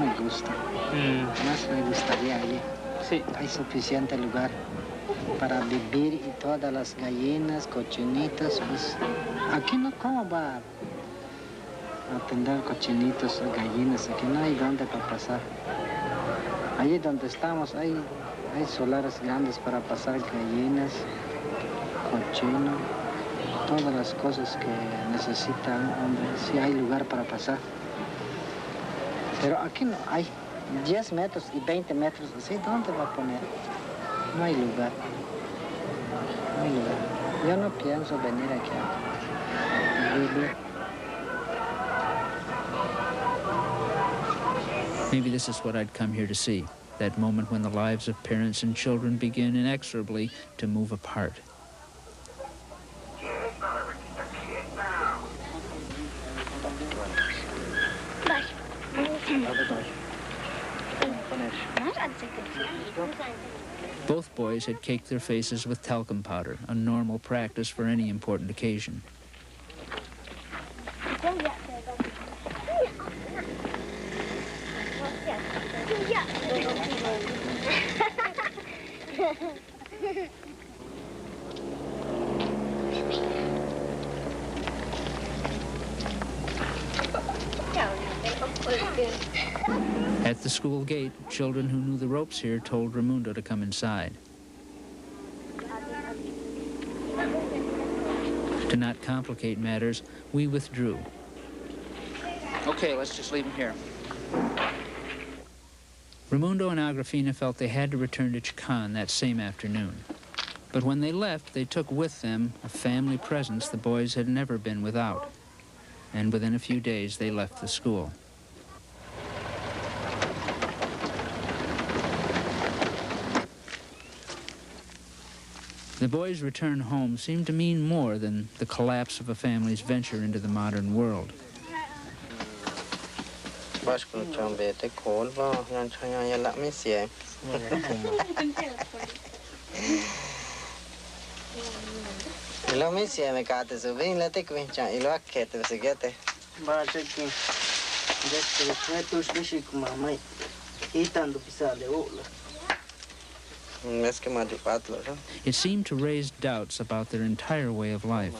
me gusta. Más me gustaría allí. Sí. Hay suficiente lugar para vivir y todas las gallinas, cochinitos, pues aquí no, ¿cómo va a atender cochinitos, gallinas? Aquí no hay dónde para pasar. Allí donde estamos hay solares grandes para pasar gallinas, cochino, todas las cosas que necesita un hombre. Sí hay lugar para pasar. Pero aquí no hay 10 metros y 20 metros, así, ¿dónde va a poner? No hay lugar. No hay lugar. Yo no pienso venir aquí a vivir. Maybe this is what I'd come here to see, that moment when the lives of parents and children begin inexorably to move apart. Both boys had caked their faces with talcum powder, a normal practice for any important occasion. At the school gate, children who knew the ropes here told Raimundo to come inside. To not complicate matters, we withdrew. Okay, let's just leave him here. Raimundo and Agrafina felt they had to return to Chacon that same afternoon. But when they left, they took with them a family presence the boys had never been without. And within a few days, they left the school. The boys' return home seemed to mean more than the collapse of a family's venture into the modern world. It seemed to raise doubts about their entire way of life.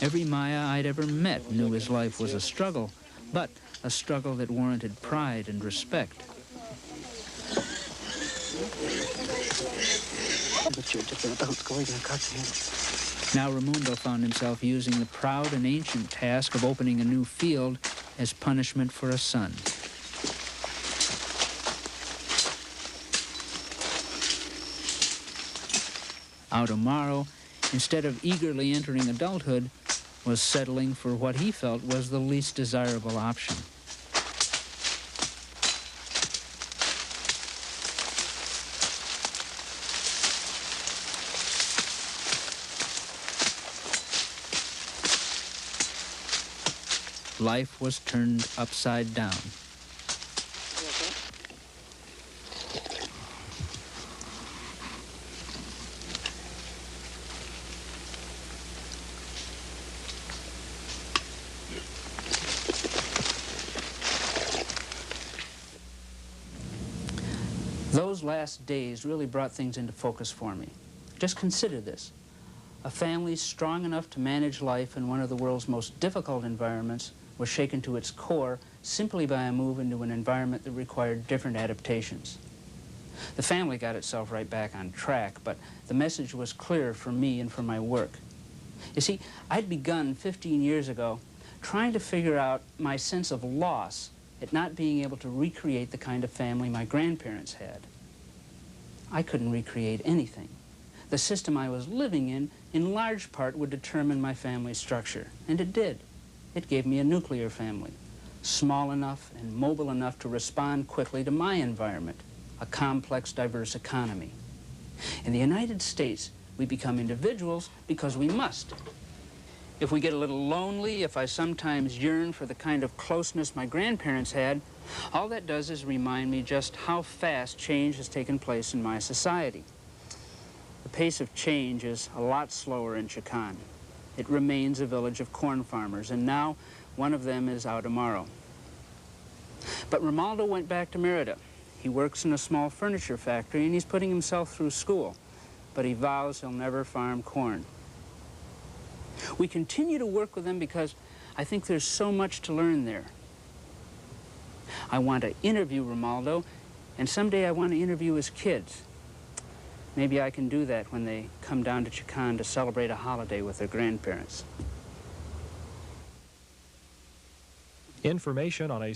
Every Maya I'd ever met knew his life was a struggle, but a struggle that warranted pride and respect. Now Raimundo found himself using the proud and ancient task of opening a new field as punishment for a son. Automaro, instead of eagerly entering adulthood, was settling for what he felt was the least desirable option. Life was turned upside down. Those last days really brought things into focus for me. Just consider this. A family strong enough to manage life in one of the world's most difficult environments was shaken to its core simply by a move into an environment that required different adaptations. The family got itself right back on track, but the message was clear for me and for my work. You see, I'd begun 15 years ago trying to figure out my sense of loss at not being able to recreate the kind of family my grandparents had. I couldn't recreate anything. The system I was living in large part, would determine my family structure. And it did. It gave me a nuclear family, small enough and mobile enough to respond quickly to my environment, a complex, diverse economy. In the United States, we become individuals because we must. If we get a little lonely, if I sometimes yearn for the kind of closeness my grandparents had, all that does is remind me just how fast change has taken place in my society. The pace of change is a lot slower in Chicán. It remains a village of corn farmers, and now one of them is out tomorrow. But Romaldo went back to Mérida. He works in a small furniture factory, and he's putting himself through school, but he vows he'll never farm corn. We continue to work with him because I think there's so much to learn there. I want to interview Romaldo, and someday I want to interview his kids. Maybe I can do that when they come down to Chicán to celebrate a holiday with their grandparents. Information on a